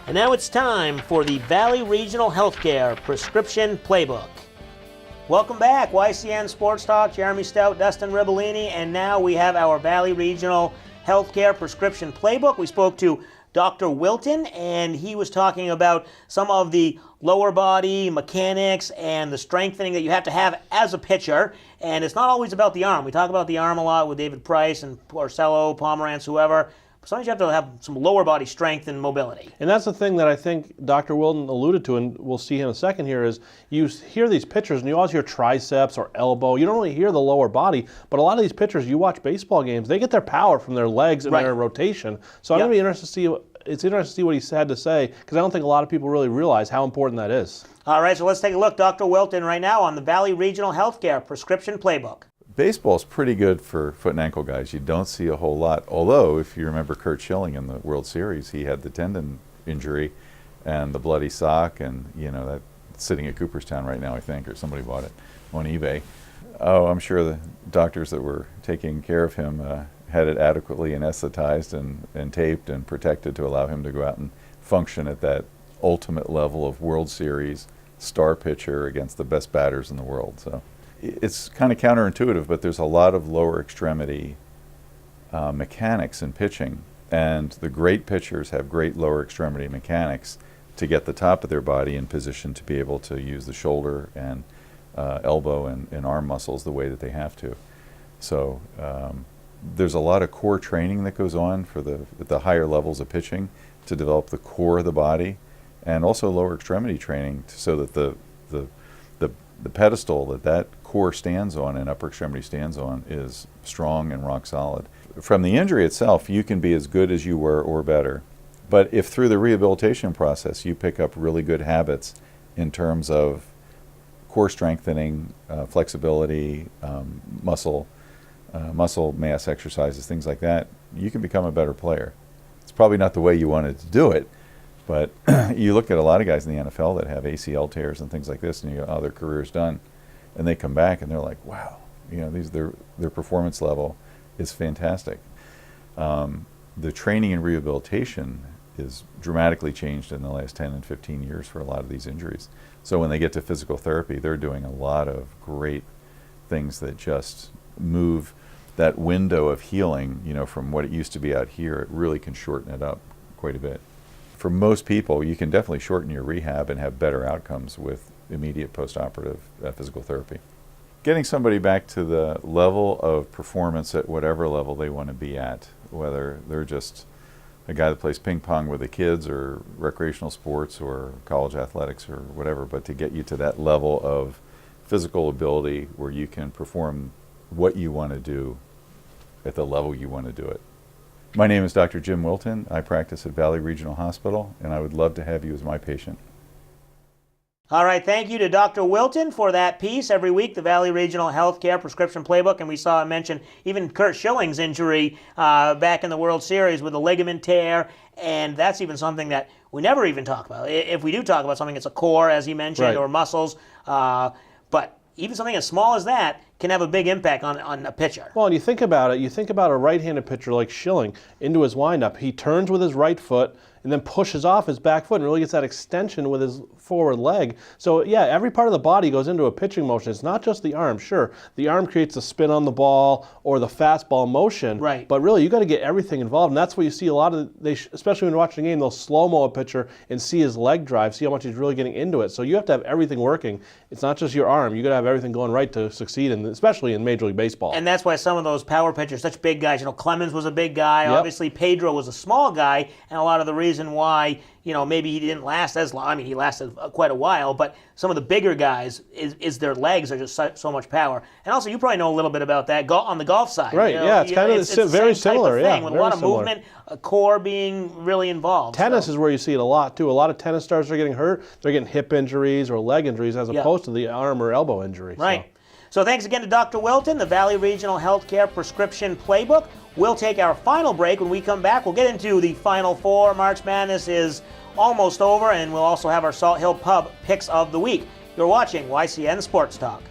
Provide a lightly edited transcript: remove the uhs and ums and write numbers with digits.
And now it's time for the Valley Regional Healthcare Prescription Playbook. Welcome back, YCN Sports Talk, Jeremy Stout, Dustin Ribellini, and now we have our Valley Regional Healthcare Prescription Playbook. We spoke to Dr. Wilton, and he was talking about some of the lower body mechanics and the strengthening that you have to have as a pitcher. And it's not always about the arm. We talk about the arm a lot with David Price and Porcello, Pomerantz, whoever. Sometimes you have to have some lower body strength and mobility. And that's the thing that I think Dr. Wilton alluded to, and we'll see in a second here, is you hear these pitchers and you always hear triceps or elbow. You don't really hear the lower body, but a lot of these pitchers, you watch baseball games, they get their power from their legs and their rotation. So I'm going to be interested to see, it's interesting to see what he had to say, because I don't think a lot of people really realize how important that is. All right, so let's take a look, Dr. Wilton, right now on the Valley Regional Healthcare Prescription Playbook. Baseball's pretty good for foot and ankle guys. You don't see a whole lot. Although, if you remember Curt Schilling in the World Series, he had the tendon injury and the bloody sock, and you know that's sitting at Cooperstown right now, I think, or somebody bought it on eBay. Oh, I'm sure the doctors that were taking care of him had it adequately anesthetized and taped and protected to allow him to go out and function at that ultimate level of World Series star pitcher against the best batters in the world. So it's kind of counterintuitive, but there's a lot of lower extremity mechanics in pitching, and the great pitchers have great lower extremity mechanics to get the top of their body in position to be able to use the shoulder and elbow and arm muscles the way that they have to. So there's a lot of core training that goes on for the higher levels of pitching to develop the core of the body, and also lower extremity training so that the pedestal that core stands on and upper extremity stands on is strong and rock solid. From the injury itself, you can be as good as you were or better. But if through the rehabilitation process you pick up really good habits in terms of core strengthening, flexibility, muscle mass exercises, things like that, you can become a better player. It's probably not the way you wanted to do it, but you look at a lot of guys in the NFL that have ACL tears and things like this, and you go, oh, their career's done. And they come back and they're like, wow, you know, their performance level is fantastic. The training and rehabilitation is dramatically changed in the last 10 and 15 years for a lot of these injuries. So when they get to physical therapy, they're doing a lot of great things that just move that window of healing, you know, from what it used to be out here. It really can shorten it up quite a bit. For most people, you can definitely shorten your rehab and have better outcomes with immediate post-operative physical therapy. Getting somebody back to the level of performance at whatever level they want to be at, whether they're just a guy that plays ping pong with the kids or recreational sports or college athletics or whatever, but to get you to that level of physical ability where you can perform what you want to do at the level you want to do it. My name is Dr. Jim Wilton. I practice at Valley Regional Hospital, and I would love to have you as my patient. All right, thank you to Dr. Wilton for that piece. Every week, the Valley Regional Healthcare Prescription Playbook, and we saw him mention even Curt Schilling's injury back in the World Series with a ligament tear, and that's even something that we never even talk about. If we do talk about something, it's a core, as he mentioned, or muscles, but even something as small as that can have a big impact on a pitcher. Well, and you think about it, you think about a right-handed pitcher like Schilling into his windup. He turns with his right foot and then pushes off his back foot and really gets that extension with his forward leg. So yeah, every part of the body goes into a pitching motion. It's not just the arm. Sure, the arm creates the spin on the ball or the fastball motion, right? But really, you got to get everything involved, and that's what you see a lot of. Especially when you're watching a game, they'll slow-mo a pitcher and see his leg drive, see how much he's really getting into it. So you have to have everything working. It's not just your arm. You got to have everything going right to succeed, especially in Major League Baseball. And that's why some of those power pitchers, such big guys. You know, Clemens was a big guy. Yep. Obviously, Pedro was a small guy, and a lot of the reason why, you know, maybe he didn't last as long. I mean, he lasted quite a while, but some of the bigger guys, is their legs are just so much power. And also, you probably know a little bit about that on the golf side. Right, you know, yeah, it's kind of very similar, yeah. With a lot of movement, a core being really involved. Tennis is where you see it a lot, too. A lot of tennis stars are getting hurt. They're getting hip injuries or leg injuries as opposed to the arm or elbow injury. Right. So thanks again to Dr. Wilton, the Valley Regional Healthcare Prescription Playbook. We'll take our final break. When we come back, we'll get into the Final Four. March Madness is almost over, and we'll also have our Salt Hill Pub picks of the week. You're watching YCN Sports Talk.